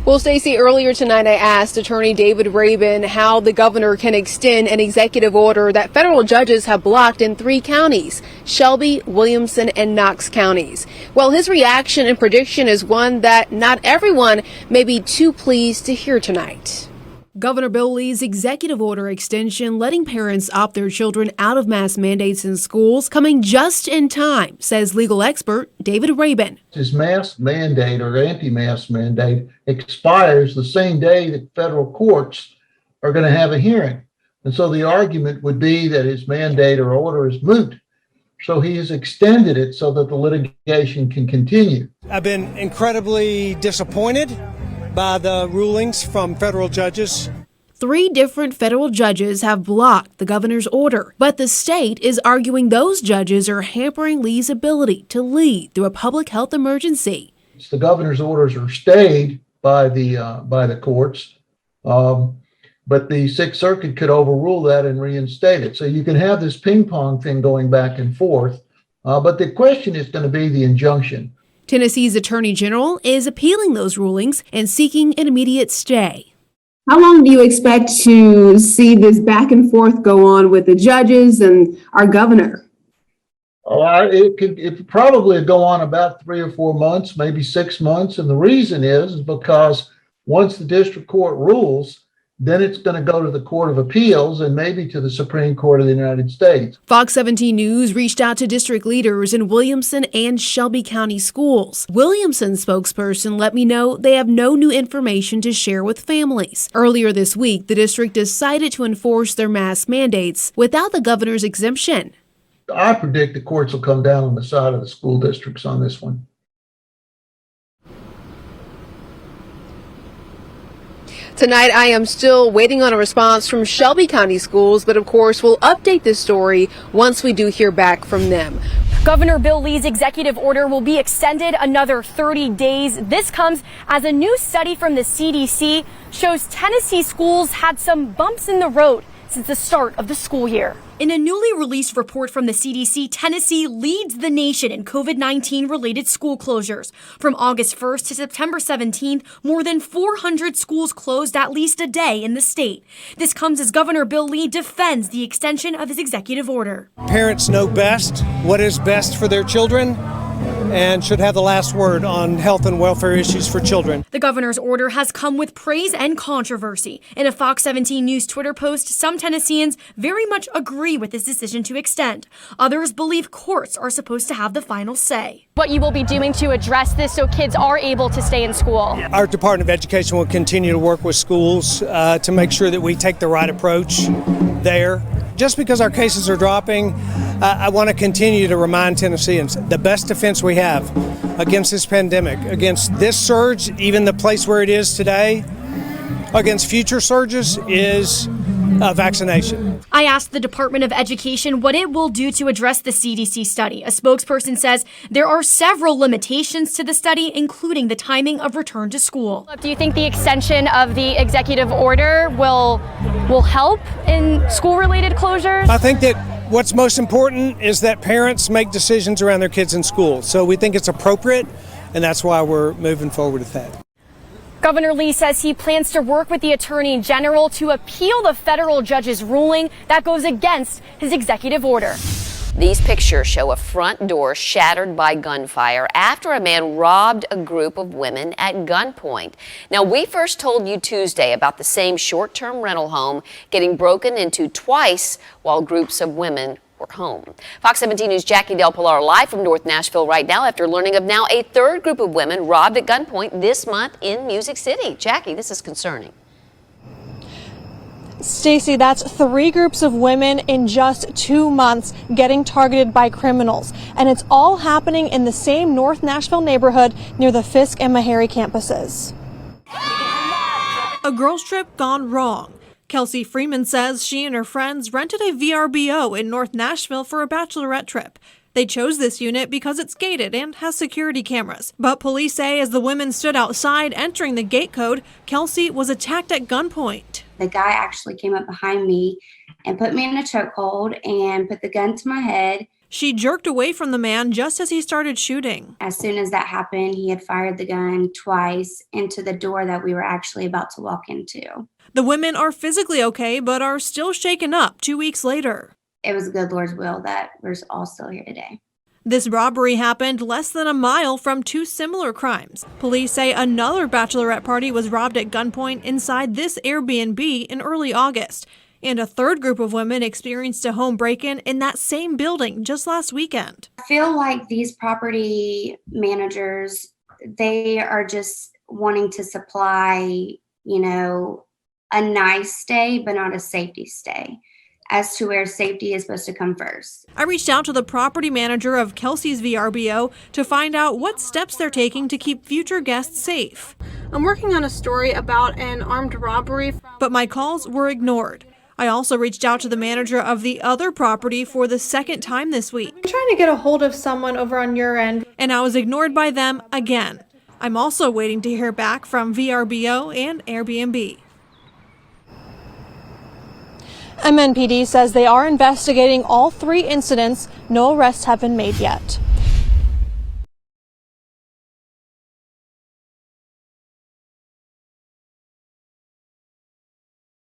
Well, Stacey, earlier tonight I asked Attorney David Raybin how the governor can extend an executive order that federal judges have blocked in 3 counties, Shelby, Williamson, and Knox counties. Well, his reaction and prediction is one that not everyone may be too pleased to hear tonight. Governor Bill Lee's executive order extension letting parents opt their children out of mask mandates in schools coming just in time, says legal expert David Raybin. His mask mandate or anti-mask mandate expires the same day that federal courts are going to have a hearing. And so the argument would be that his mandate or order is moot. So he has extended it so that the litigation can continue. I've been incredibly disappointed by the rulings from federal judges. 3 different federal judges have blocked the governor's order, but the state is arguing those judges are hampering Lee's ability to lead through a public health emergency. The governor's orders are stayed by the courts, but the Sixth Circuit could overrule that and reinstate it. So you can have this ping pong thing going back and forth, but the question is going to be the injunction. Tennessee's Attorney General is appealing those rulings and seeking an immediate stay. How long do you expect to see this back and forth go on with the judges and our governor? It could probably go on about 3 or 4 months, maybe 6 months. And the reason is because once the district court rules, then it's going to go to the Court of Appeals and maybe to the Supreme Court of the United States. Fox 17 News reached out to district leaders in Williamson and Shelby County schools. Williamson's spokesperson let me know they have no new information to share with families. Earlier this week, the district decided to enforce their mask mandates without the governor's exemption. I predict the courts will come down on the side of the school districts on this one. Tonight, I am still waiting on a response from Shelby County schools, but of course, we'll update this story once we do hear back from them. Governor Bill Lee's executive order will be extended another 30 days. This comes as a new study from the CDC shows Tennessee schools had some bumps in the road since the start of the school year. In a newly released report from the CDC, Tennessee leads the nation in COVID-19 related school closures. From August 1st to September 17th, more than 400 schools closed at least a day in the state. This comes as Governor Bill Lee defends the extension of his executive order. Parents know best what is best for their children and should have the last word on health and welfare issues for children. The governor's order has come with praise and controversy. In a Fox 17 News Twitter post, some Tennesseans very much agree with this decision to extend. Others believe courts are supposed to have the final say. What you will be doing to address this so kids are able to stay in school? Our Department of Education will continue to work with schools to make sure that we take the right approach there. Just because our cases are dropping, I want to continue to remind Tennesseans the best defense we have against this pandemic, against this surge, even the place where it is today, against future surges is vaccination. I asked the Department of Education what it will do to address the CDC study. A spokesperson says there are several limitations to the study, including the timing of return to school. Do you think the extension of the executive order will help in school-related closures? I think that what's most important is that parents make decisions around their kids in school. So we think it's appropriate, and that's why we're moving forward with that. Governor Lee says he plans to work with the Attorney General to appeal the federal judge's ruling that goes against his executive order. These pictures show a front door shattered by gunfire after a man robbed a group of women at gunpoint. Now, we first told you Tuesday about the same short-term rental home getting broken into twice while groups of women were home. Fox 17 News' Jackie Del Pilar live from North Nashville right now after learning of now a third group of women robbed at gunpoint this month in Music City. Jackie, this is concerning. Stacey, that's 3 groups of women in just 2 months getting targeted by criminals. And it's all happening in the same North Nashville neighborhood near the Fisk and Meharry campuses. A girls' trip gone wrong. Kelsey Freeman says she and her friends rented a VRBO in North Nashville for a bachelorette trip. They chose this unit because it's gated and has security cameras. But police say as the women stood outside entering the gate code, Kelsey was attacked at gunpoint. The guy actually came up behind me and put me in a chokehold and put the gun to my head. She jerked away from the man just as he started shooting. As soon as that happened, he had fired the gun twice into the door that we were actually about to walk into. The women are physically okay, but are still shaken up 2 weeks later. It was the good Lord's will that we're all still here today. This robbery happened less than a mile from two similar crimes. Police say another bachelorette party was robbed at gunpoint inside this Airbnb in early August. And a third group of women experienced a home break-in in that same building just last weekend. I feel like these property managers, they are just wanting to supply, a nice stay, but not a safety stay, as to where safety is supposed to come first. I reached out to the property manager of Kelsey's VRBO to find out what steps they're taking to keep future guests safe. I'm working on a story about an armed robbery. But my calls were ignored. I also reached out to the manager of the other property for the second time this week. I'm trying to get a hold of someone over on your end. And I was ignored by them again. I'm also waiting to hear back from VRBO and Airbnb. MNPD says they are investigating all three incidents. No arrests have been made yet.